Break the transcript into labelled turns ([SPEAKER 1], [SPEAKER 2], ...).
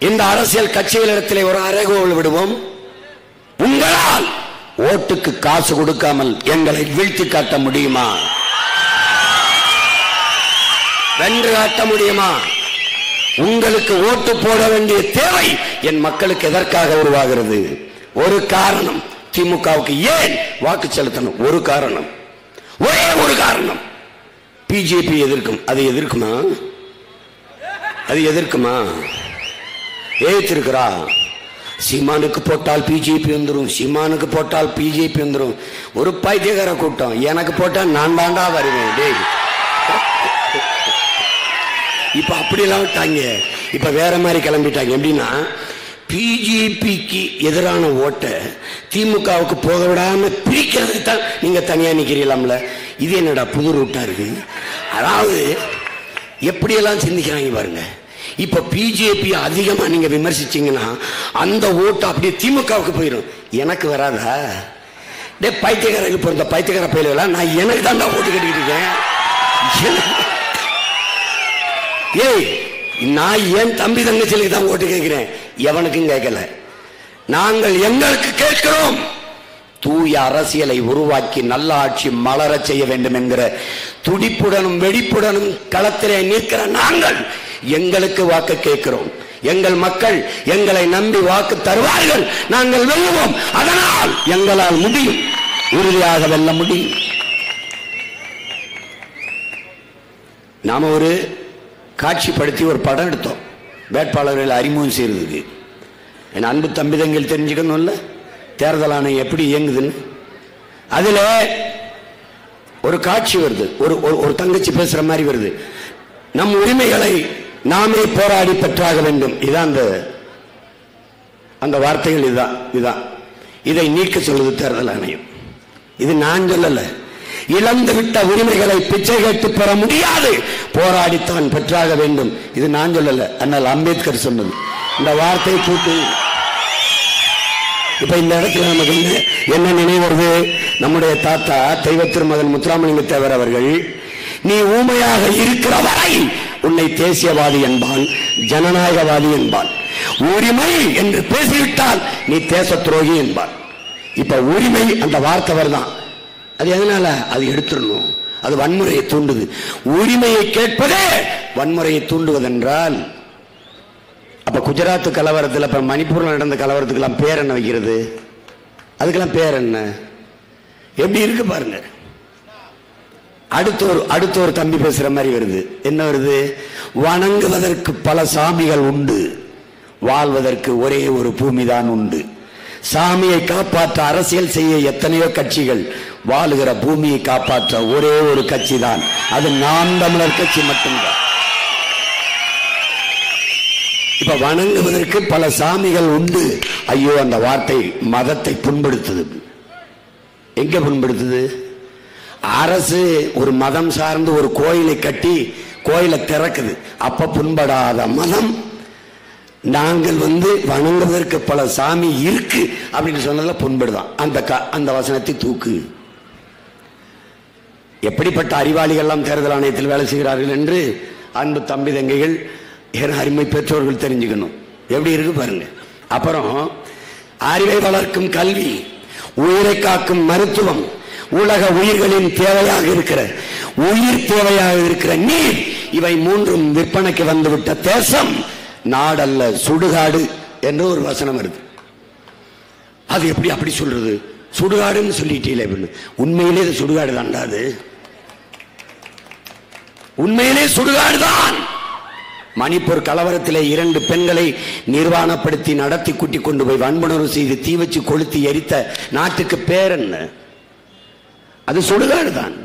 [SPEAKER 1] இந்த அரசியல் கட்சிகளிடத்திலே ஒரு அறைகோல் விடுவோம். உங்களால் ஓட்டுக்கு காசு கொடுக்காமல் எங்களை வீழ்த்தி காட்ட முடியுமா? வென்று காட்ட முடியுமா? உங்களுக்கு ஓட்டு போட வேண்டிய தேவை என் மக்களுக்கு எதற்காக உருவாகிறது? ஒரு காரணம், திமுகவுக்கு ஏன் வாக்கு செலுத்தணும்? ஒரு காரணம், ஒரே ஒரு காரணம், பிஜேபி எதிர்க்கும். அது எதிர்க்குமா? அது எதிர்க்குமா? ஏத்திருக்கிறா. சீமானுக்கு போட்டால் பிஜேபி வந்துடும், சீமானுக்கு போட்டால் பிஜேபி வந்துடும். ஒரு பைத்தியக்கார கூட்டம். எனக்கு போட்டால் நான் தாண்டா வருவேன். டேய், இப்ப அப்படியெல்லாம் விட்டாங்க. இப்ப வேற மாதிரி கிளம்பிட்டாங்க. எப்படின்னா, பிஜேபிக்கு எதிரான ஓட்டை திமுகவுக்கு போக விடாம பிரிக்கிறதுக்கு தான் நீங்க தனியா நிக்கிறீங்களாம்ல. இது என்னடா புது ரூட்டா இருக்கு? அதாவது எப்படியெல்லாம் சிந்திக்கிறாங்க பாருங்க. இப்ப பிஜேபி அதிகமா நீங்க விமர்சிச்சீங்கன்னா அந்த ஓட்டு அப்படியே திமுகவுக்கு போயிடும். எனக்கு வராதா? டே பைத்தியக்காரருக்கு பிறந்த பைத்தியக்கார பயிலாம் நான் எனக்கு தாண்டா ஓட்டு கட்டிக்கிட்டு இருக்கேன். ஏய், நான் என் தம்பி தங்கச்சிலுக்கு தான் ஓட்டு கேட்கிறேன், எவனுக்கும் கேட்கல. நாங்கள் எங்களுக்கு கேட்கிறோம். தூய அரசியலை உருவாக்கி நல்ல ஆட்சி மலர செய்ய வேண்டும் என்கிற துடிப்புடனும் வெடிப்புடனும் களத்திலே நிற்கிற நாங்கள் எங்களுக்கு வாக்கு கேட்கிறோம். எங்கள் மக்கள் எங்களை நம்பி வாக்கு தருவார்கள். நாங்கள் வெல்லுவோம். அதனால் எங்களால் முடியும், உறுதியாக வெல்ல முடியும். நாம ஒரு காட்சிப்படுத்தி ஒரு படம் எடுத்தோம் வேட்பாளர்கள் அறிமுகம் செய்யறதுக்கு. என் அன்பு தம்பி தங்கள் தெரிஞ்சுக்கணும்ல தேர்தல் ஆணையம் எப்படி இயங்குதுன்னு. அதுல ஒரு காட்சி வருது, ஒரு தங்கச்சி பேசுற மாதிரி வருது. நம் உரிமைகளை நாமே போராடி பெற்றாக வேண்டும். இதான் அந்த வார்த்தைகள். இதுதான் இதை நீக்க சொல்லுது தேர்தல் ஆணையம். இது நான் சொல்லல. இழந்து விட்ட உரிமைகளை பிச்சை கேட்டு பெற முடியாது, போராடித்தான் பெற்றாக வேண்டும். இது நான் சொல்லல, அண்ணல் அம்பேத்கர் சொன்னது. இந்த வார்த்தையை கூட்டு இப்ப இந்த இடத்துல நமக்கு என்ன நினைவு வருது? நம்முடைய தாத்தா தெய்வ திருமகன் முத்துராமலிங்க தேவர் அவர்கள், நீ ஊமையாக இருக்கிற வரை உன்னை தேசியவாதி என்பான், ஜனநாயகவாதி என்பான். உரிமை என்று பேசிவிட்டால் நீ தேச துரோகி என்பான். இப்ப உரிமை அந்த வார்த்தை வருதான். அது எதனால? அது எடுத்துடணும். அது வன்முறையை தூண்டுது. உரிமையை கேட்பதே வன்முறையை தூண்டுவதென்றால், அப்ப குஜராத் கலவரத்தில், இப்ப மணிப்பூர்ல நடந்த கலவரத்துக்கெல்லாம் பேர் என்ன வைக்கிறது? அதுக்கெல்லாம் பேர் என்ன? எப்படி இருக்கு பாருங்க. அடுத்த ஒரு தம்பி பேசுற மாதிரி வருது. என்ன வருது? வணங்குவதற்கு பல சாமிகள் உண்டு, வாழ்வதற்கு ஒரே ஒரு பூமிதான் உண்டு. சாமியை காப்பாற்ற அரசியல் செய்ய எத்தனையோ கட்சிகள், வாழுகிற பூமியை காப்பாற்ற ஒரே ஒரு கட்சி தான், அது நாம் தமிழர் கட்சி மட்டும்தான். இப்ப வணங்குவதற்கு பல சாமிகள் உண்டு. ஐயோ, அந்த வார்த்தை மதத்தை புண்படுத்துது. எங்க புண்படுத்துது? அரசு ஒரு மதம் சார்ந்து ஒரு கோயிலை கட்டி கோயிலை திறக்குது, அப்ப புண்படாத மதம். நாங்கள் வணங்குவதற்கு பல சாமி இருக்கு அப்படின்னு சொன்னதுல புண்படுதான். அந்த வசனத்தை தூக்கு. எப்படிப்பட்ட அறிவாளிகள் தேர்தல் ஆணையத்தில் வேலை செய்கிறார்கள் என்று அன்பு தம்பி தங்கைகள், அருமை பெற்றோர்கள் தெரிஞ்சுக்கணும். எப்படி இருக்கு பாருங்க. அப்புறம் அறிவை வளர்க்கும் கல்வி, உயிரை காக்கும் மருத்துவம், உலக உயிர்களின் தேவையாக இருக்கிற உயிர் தேவையாக இருக்கிற நீர், இவை மூன்றும் விற்பனைக்கு வந்துவிட்ட தேசம் நாடல்ல சுடுகாடு என்று ஒரு வசனம் வருது. அது எப்படி அப்படி சொல்றது? சுடுகாடுன்னு சொல்லிட்டீங்களே. உண்மையிலே சுடுகாடு தான்டா. அது உண்மையிலே சுடுகாடு தான். மணிப்பூர் கலவரத்திலே 2 பெண்களை நிர்வாணப்படுத்தி நடத்தி கூட்டி கொண்டு போய் வன்புணர்வு செய்து தீ வச்சு கொளுத்தி எரித்த நாட்டுக்கு பேர் என்ன? அது சுடுகாடு தான்.